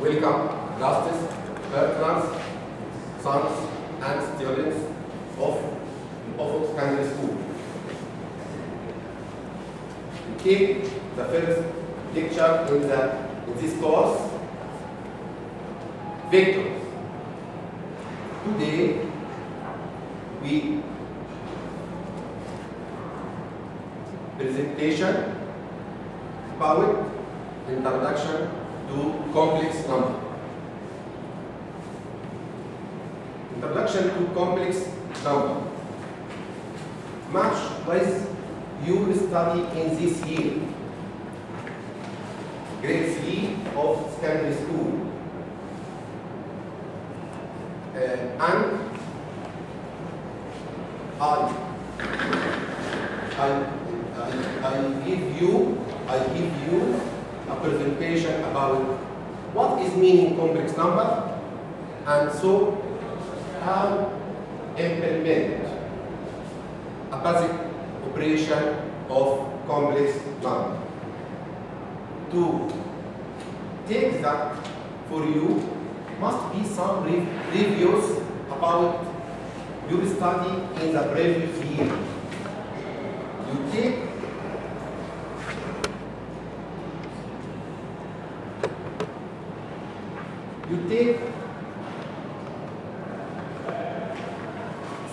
welcome guests, partners, sons and students of الأفق Secondary School. Okay, the first lecture in this course, vectors. Today we presentation about introduction to complex number. Introduction to complex number. Much less you will study in this year, grade 3 of secondary school. And I give you a presentation about what is meaning complex number, and so how implement a basic operation of complex number. To take that for you must be some reviews about your study in the previous year. You take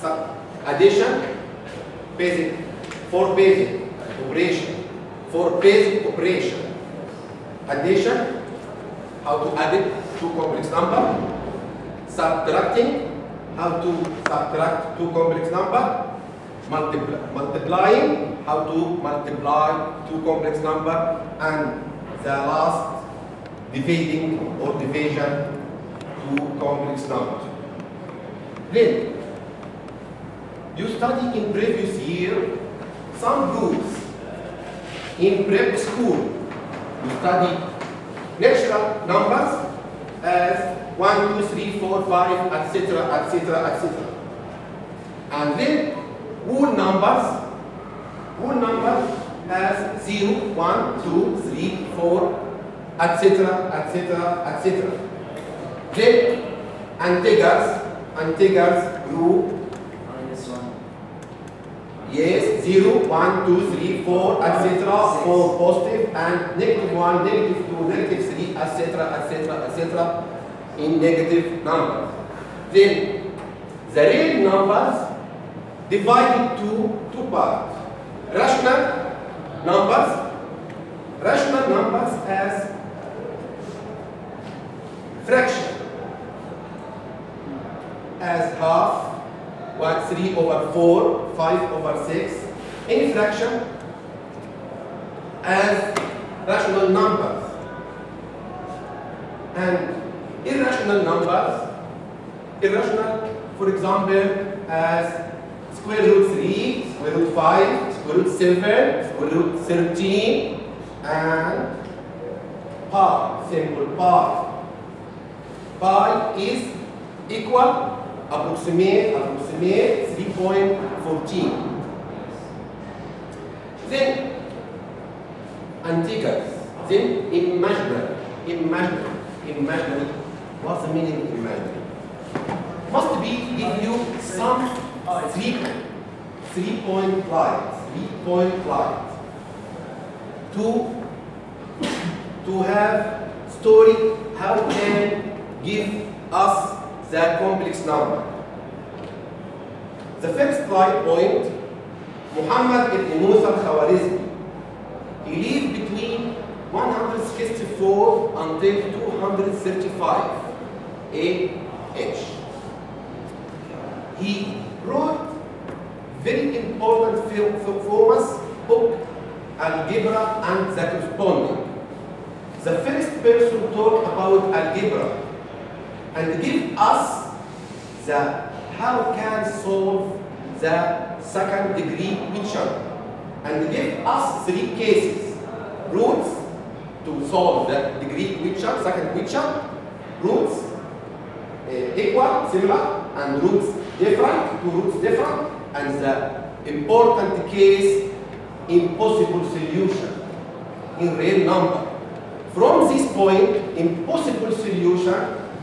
some addition, for basic operation, addition, how to add it to complex number, subtracting, how to subtract two complex number, multiplying, how to multiply two complex number, and the last, dividing or division to complex number. Then you study in previous year some rules. In prep school, you study natural numbers as 1, 2, 3, 4, 5, etc., etc., etc. And then whole numbers as 0, 1, 2, 3, 4, etc., etc., etc. Then integers group. Yes, 0, 1, 2, 3, 4, etc. for positive, and -1, -2, -3, etc., etc., etc. in negative numbers. Then the real numbers divided to two parts. Rational numbers as fraction, as half, 3/4, 5/6, any fraction as rational numbers, and irrational numbers, for example, as square root 3, square root 5, square root 7, square root 13, and pi, simple pi. Pi is equal, approximate 3.14. Then integers, then imaginary. What's the meaning of imaginary? Must be give you some 3-point light to have story how can give us the complex number. The first point, Muhammad ibn Musa al-Khawarizmi, he lived between 164 until 235 AH. He wrote very important famous book, Algebra and the Corresponding. The first person talk about algebra and give us the how can solve the second degree equation, and give us 3 cases: roots to solve the degree equation, second equation, roots equal, similar, and roots different, two roots different, and the important case, impossible solution in real number. From this point, impossible solution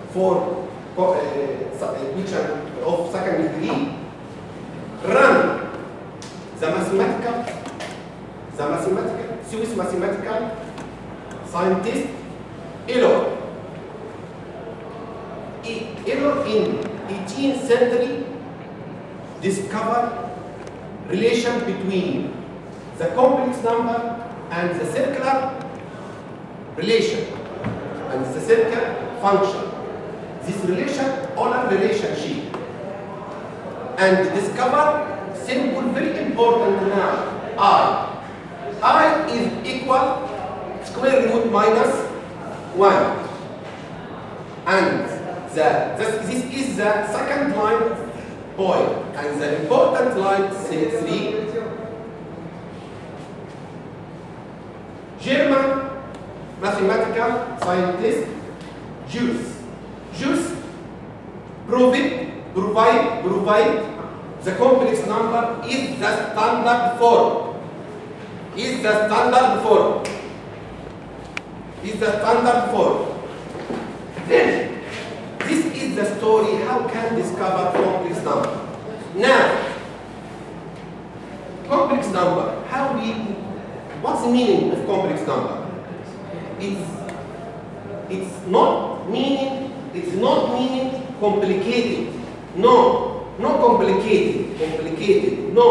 for equation of second degree. Run the Swiss mathematical scientist Euler in 18th century discovered relation between the complex number and the circular relation and the circular function. This relation, Euler relationship, and discover simple, very important now. I is equal square root minus 1, and this is the second line point, and the important line 3. German mathematical scientist Juice provide the complex number is the standard form. Then this is the story how can discover complex number. Now complex number, what's the meaning of complex number? It's not meaning complicated. No, not complicated. No,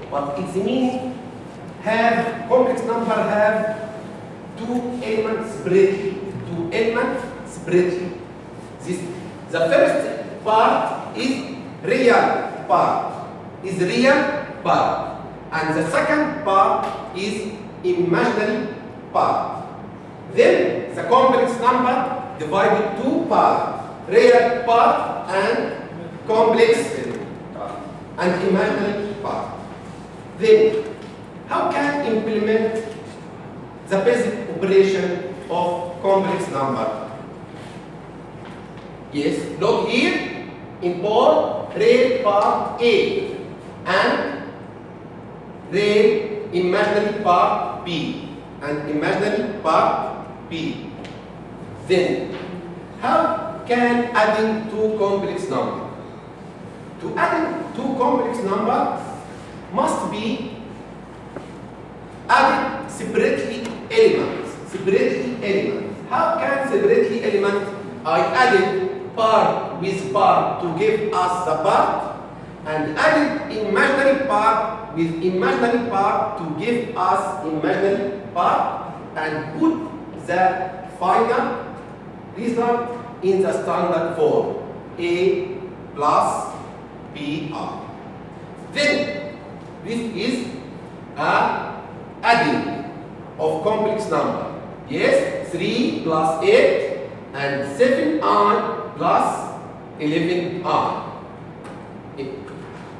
but its meaning complex number have two elements separately. The first part is real part, and the second part is imaginary part. Then the complex number divided two parts, real part and complex and imaginary part. Then how can implement the basic operation of complex number? Yes, look here, import real part A and real imaginary part B and imaginary part B. Then how can adding two complex numbers? To add two complex numbers must be added separately elements. How can separately elements? I added part with part to give us the part, and added imaginary part with imaginary part to give us imaginary part, and put the final result in the standard form A plus BR. Then this is adding of complex number. Yes, 3 plus 8 and 7i plus 11i.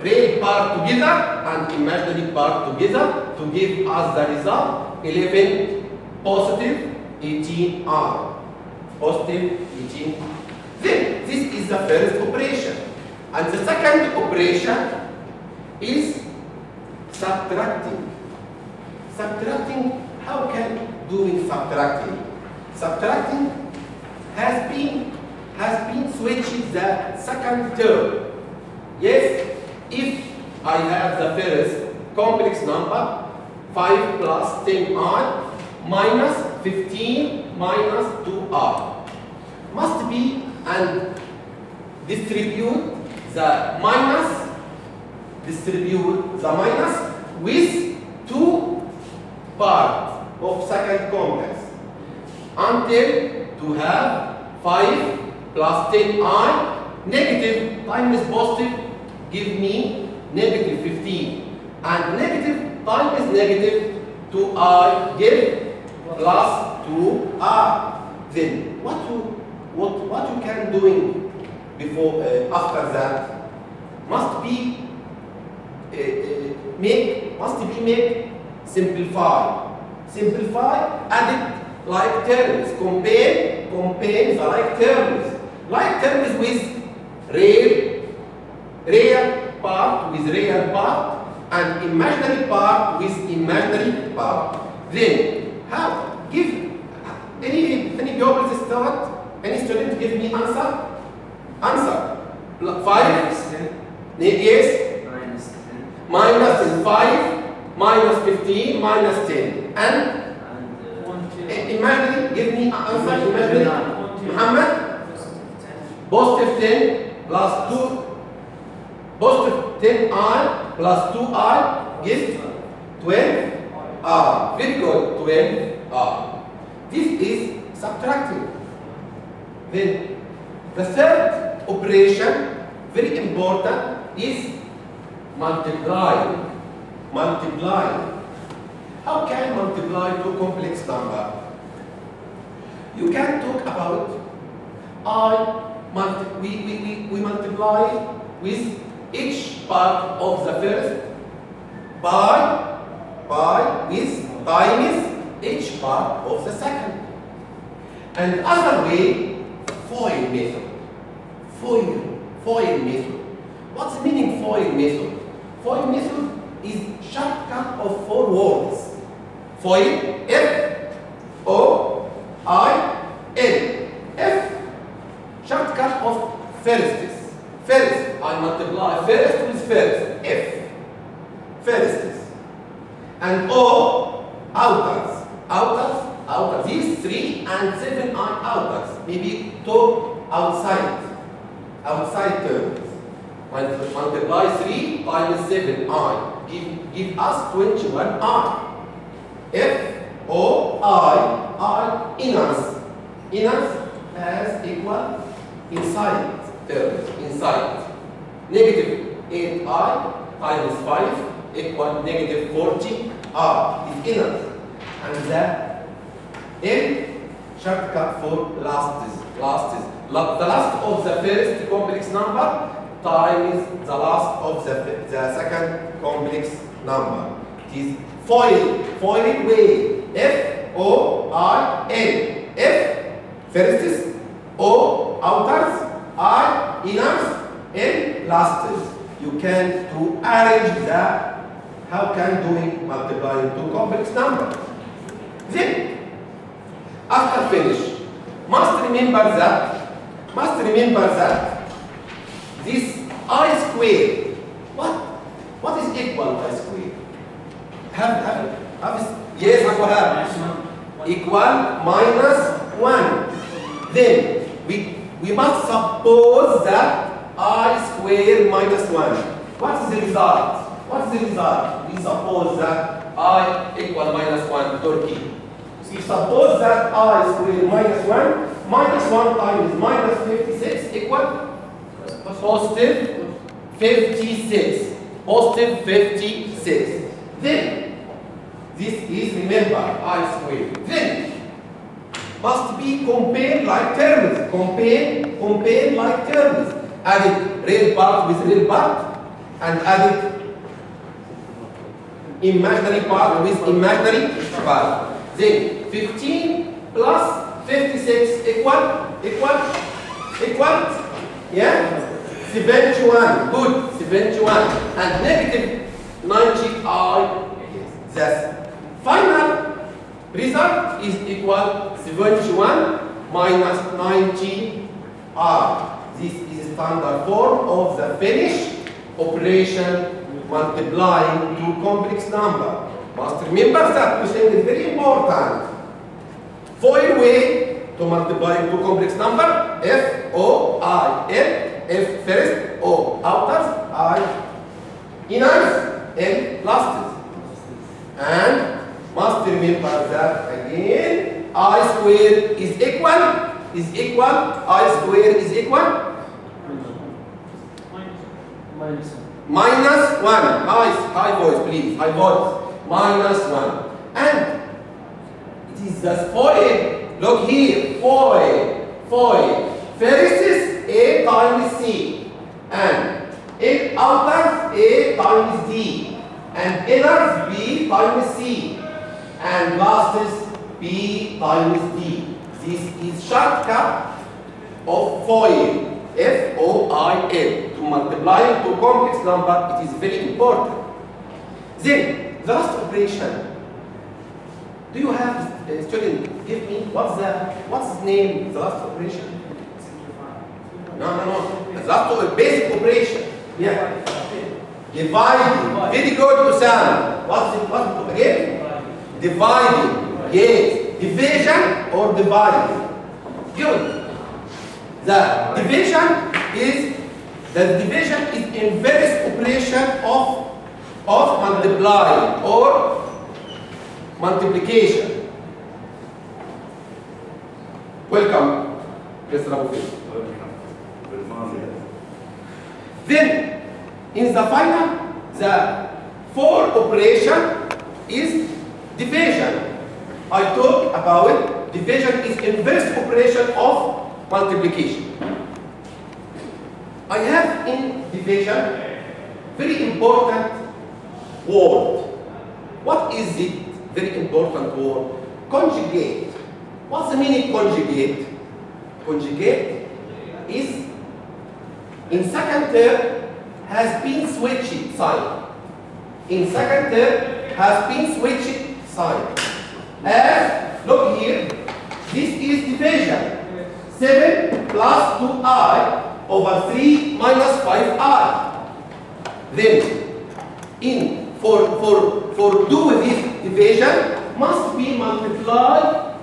Real part together and imaginary part together to give us the result 11 positive 18i. Positive 18. Then this is the first operation. And the second operation is subtracting. How can doing subtracting? Subtracting has been switched the second term. Yes, if I have the first complex number 5 plus 10i minus 15 minus 2i must be and distribute the minus with two parts of second complex until to have 5 plus 10i negative times positive give me negative 15, and negative times negative 2i give plus 2i. Then what you can doing before after that must be make simplify added like terms, compare the like terms with real part with real part and imaginary part with imaginary part. Then how give any what? Any student give me answer? Answer. 5? Yes? Minus 10. -5, -15, -10. And? Imagine, give me answer. Imagine. Muhammad? Positive 10 plus 2. Positive 10i plus 2i gives 12r. Very good. 12r. This is subtracting. Then the third operation, very important, is multiplying. Multiplying. How can multiply two complex number? You can talk about we multiply with each part of the first by with times each part of the second. And other way, FOIL method. FOIL method. What's the meaning FOIL method? FOIL method is shortcut of 4 words. FOIL, F-O-I-L. F, shortcut of firsts. First, I multiply first with first. F, firsts. And O, outers. Outers. These 3 and 7 are outers. Maybe 2 outside terms. Multiply 3 times 7i. Give us 21i. F-O-I, inners. Inners as equal inside terms. Inside. Negative 8i times 5 equal negative 40r is inners. And the L shortcut for lasts. The last of the first complex number times the last of the second complex number. It is FOIL way. F-O-I-L. F, firsts. O, outers. I, inners. L, lasts. You can arrange that. How can doing multiplying two complex numbers? Then, after finish, must remember that this I square. What is equal I square? Yes, equal -1. Then we must suppose that I square -1. What is the result? We suppose that I equal -1 Turkey. We suppose that I square -1 times -56 equal positive 56. Positive 56. Then this is, remember, I square. Then must be compared like terms. Compare like terms. Added real part with real part, and added imaginary part with imaginary part. Then 15 plus 56 equal, yeah? 71, good, 71. And negative 90i, the final result is equal 71 minus 90r. This is standard form of the finish operation multiplying two complex number. Must remember that question is very important. FOIL way to multiply two complex number. F-O-I-L. F first, O outers, I inners, L lasts. And must remember that again, I square is equal, I square is equal -1. Nice, high voice please, high voice. -1. And it is the FOIL. Look here, FOIL. First is A times C, and outers A times D, and inners B times C, and last is B times D. This is shortcut of FOIL. F-O-I-L. To multiply to complex number, it is very important. Then the last operation. Do you have student give me what's the name? The last operation? No. The last basic operation. Yeah. Dividing. Very good, Usama. What's it again? Dividing. Yes. Division or dividing. Good. The division is inverse operation of multiplying or multiplication. Welcome, Mr. Abu. Then, in the final, the fourth operation is division. I talk about it. Division is inverse operation of multiplication. I have in division very important word. What is it? Very important word. Conjugate. What's the meaning conjugate? Conjugate is in second term has been switched sign. In second term has been switched sign. As look here, this is division. 7 plus 2i over 3 minus 5i. Then for do this division must be multiplied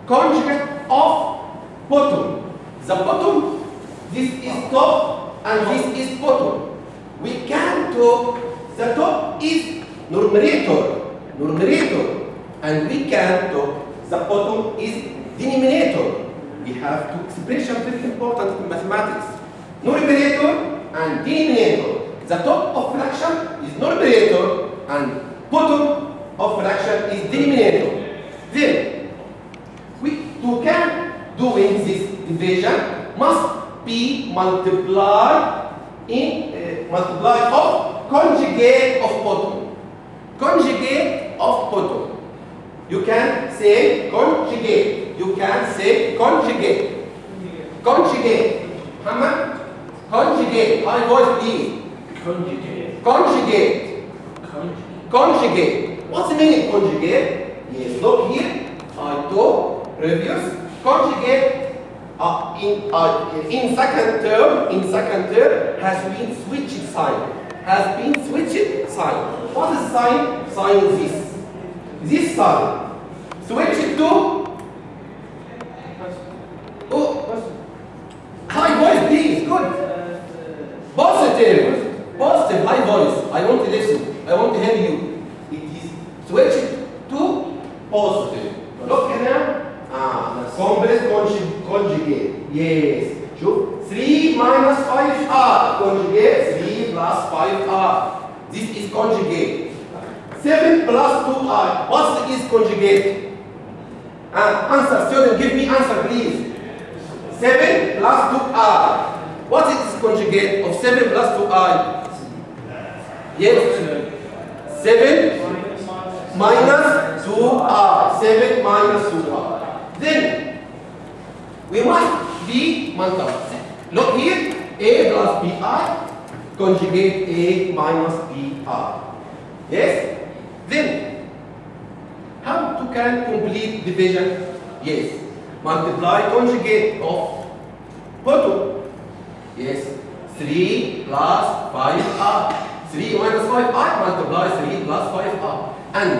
conjugate of bottom. The bottom, this is top and this is bottom. We can talk, the top is numerator, and we can talk, the bottom is denominator. We have two expressions very important in mathematics. Numerator and denominator. The top of fraction is numerator and bottom of fraction is denominator. Then, we can doing this division must be multiplied of conjugate of bottom. Conjugate of bottom. You can say conjugate. You can say conjugate. Conjugate. Muhammad? Conjugate. High voice, please. Conjugate. Conjugate. Conjugate. What's the meaning of conjugate? Yes, look here. I talk previous. Conjugate in second term has been switched sign. Has been switched sign. What is sign? Sign is this. This sign. Switch it to high voice, please. Good. Positive. Positive. High voice. I want to listen. I want to hear you. It is switch it to positive. Look here. Complex conjugate. Yes. 3 minus 5r. Conjugate 3 plus 5r. This is conjugate. 7 plus 2r. What is conjugate? Answer. Student, give me answer, please. 7 plus 2r. What is conjugate of 7 plus 2i? Yes. 7 minus 2r. 7 minus 2r. Then we must be multiplied. Look here. A plus bi. Conjugate a minus bi. Yes. Then, how to can complete division? Yes. Multiply conjugate of bottom. Yes. 3 plus 5r. 3 minus 5r multiply 3 plus 5r. And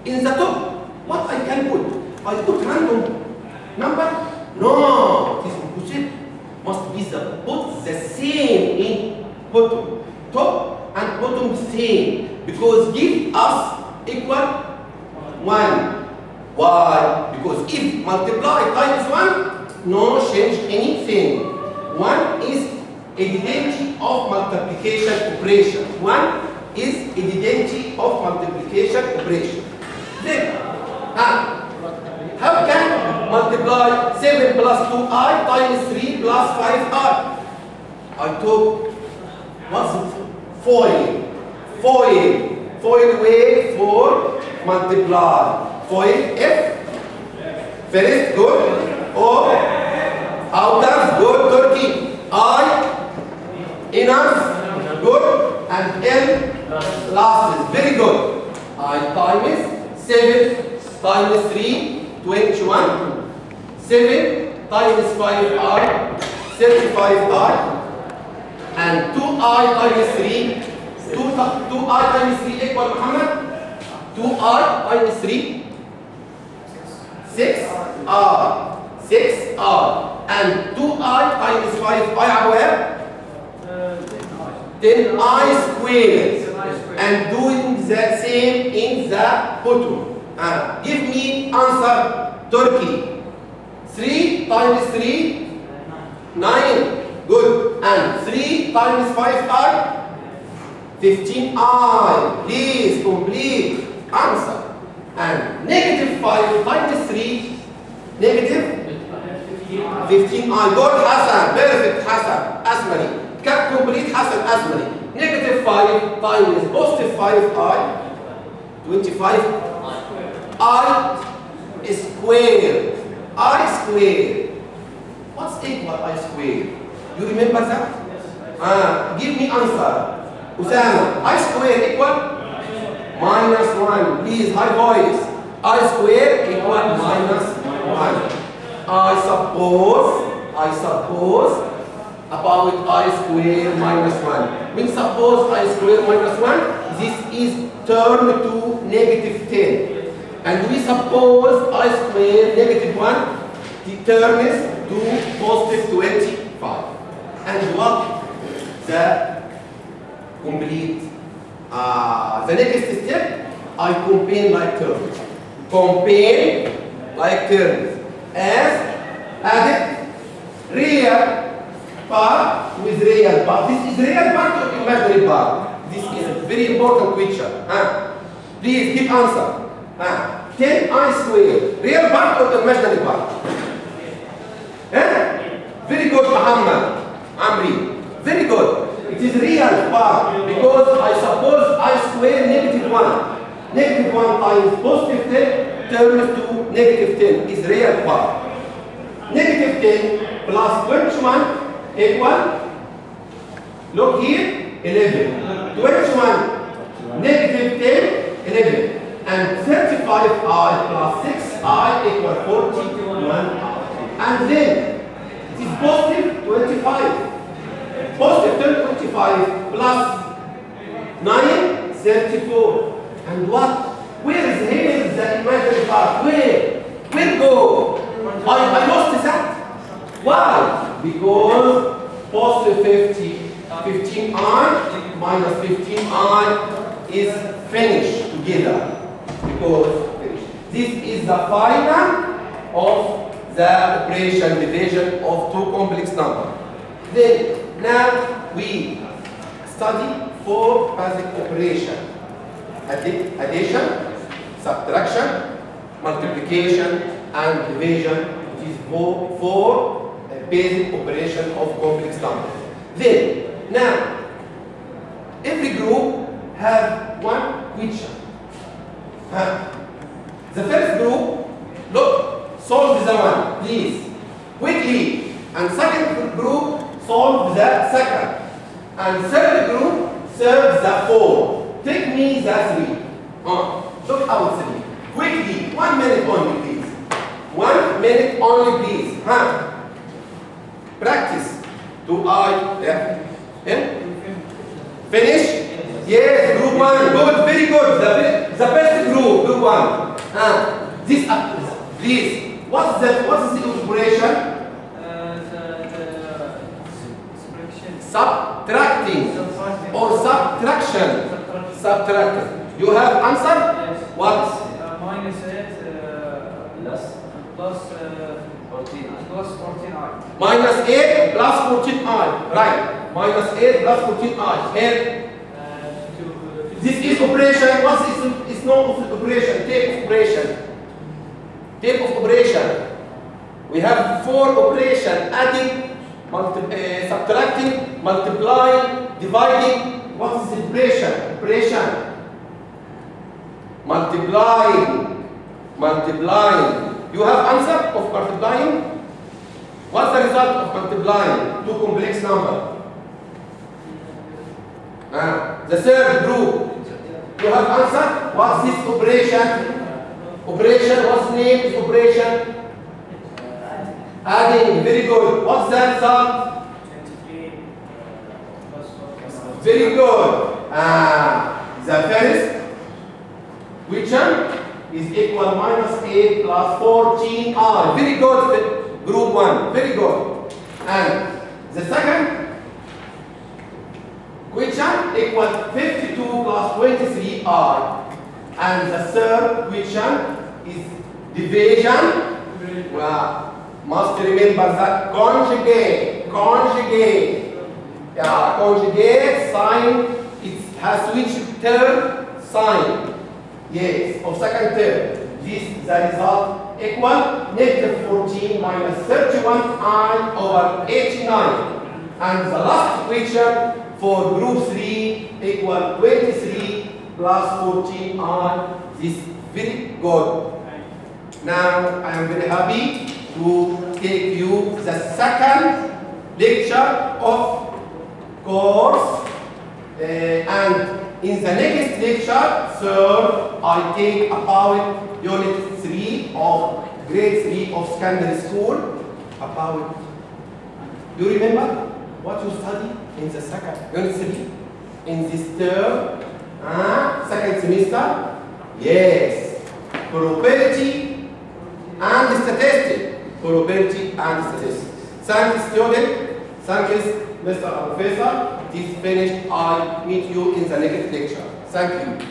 in the top, what I can put? I put random number? No, it is impossible. Must be both the same in bottom. Top and bottom same. Because give us equal 1. Why? Because if multiply times 1, no change anything. 1 is identity of multiplication operation. 1 is identity of multiplication operation. Then, how can multiply 7 plus 2i times 3 plus 5r? I took what's it? Foil. Foil way for multiply. Foil F. First, good. O. Outer, good. Turkey. I. Inner, good. And L. Last. Very good. I times 7 times 3, 21. 7 times 5i, 35i, and 2i times 3, 2i times 3 equal Muhammad? 2i times 3, 6i, 6i, and 2i times 5i Abwab? 10i squared. And doing the same in the bottom. Give me answer, Turkey. 3 times 3, 9. Good. And 3 times 5i, 15i. Please complete answer. And negative 5 times 3, negative 15i. Good, Hassan. Perfect, Hassan. Asmani. Complete Hassan Asmani. Negative 5 times positive 5i, 25. I squared. I squared. What's equal I squared? You remember that? Give me answer. Usama. I squared equal minus 1. Please, high voice. I squared equal minus 1. I suppose about I square minus 1. When suppose I square minus 1, this is turned to negative 10. And we suppose I square negative 1, it turns to positive 25. And what the complete? The next step, I combine like terms. Combine like terms as added real part with real part. This is real part or imaginary part? This is a very important question. Please give answer. 10i squared, real part or imaginary part? Very good, Muhammad. Amri. Very good. It is real part because I suppose I square negative 1. Negative 1 times positive 10 turns to negative 10 is real part. Negative 10 plus 21 equal, look here, 11. 21, negative 10, 11. And 35i plus 6i equal 41i. And then it is positive 25. Positive 25 plus 9, 34. And what? Where is here the imaginary part? Where go? I lost that. Why? Because positive 15i minus 15i is finished together. Because this is the final of the operation division of two complex numbers. Then now we study four basic operations: addition, subtraction, multiplication, and division. It is four basic operation of complex numbers. Then now every group have one question. The first group, look, solve the one, please, quickly. And second group, solve the second. And third group, solve the four. Take me the three. Look out three. Quickly, 1 minute only, please. 1 minute only, please. Practice. Do I? Yeah. Finish? Yes, group 1. Good, very good. The best group, group 1. This please. What is the operation? Subtracting or subtraction. Subtracting. You have answer? Yes. What? Minus 8 plus 14i. Minus 8 plus 14i. Right. Minus 8 plus 14i. Here. This is operation. What is known as operation? Type of operation. Type of operation. We have four operations: adding, subtracting, multiplying, dividing. What is the operation? Operation. Multiplying. Multiplying. You have answer of multiplying? What's the result of multiplying two complex numbers? The third group. You have answer? What's this operation? Operation, what's the name of operation? Adding, very good. What's the result? 23 plus 4. Very good. The first equation is equal minus 8 plus 14r. Very good, group 1. Very good. And the second equation equal 52 plus 23r. And the third equation is division. Well, must remember that conjugate. Yeah, conjugate sign, it has which term? Sign. Yes, of second term. This the result equal -14 minus 31i over 89. And the last equation for group 3 equal 23 plus 14i. This is very good. Now I am very happy to take you the second lecture of course, and in the next lecture, third, I take about unit 3 of grade 3 of secondary school. About, do you remember what you study in the second unit 3 in this term? Second semester? Yes, probability and statistics. Probability and statistics. Thank you, student. Thank you, Mr. Professor. It is finished. I meet you in the next lecture. Thank you.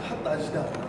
حط أجداد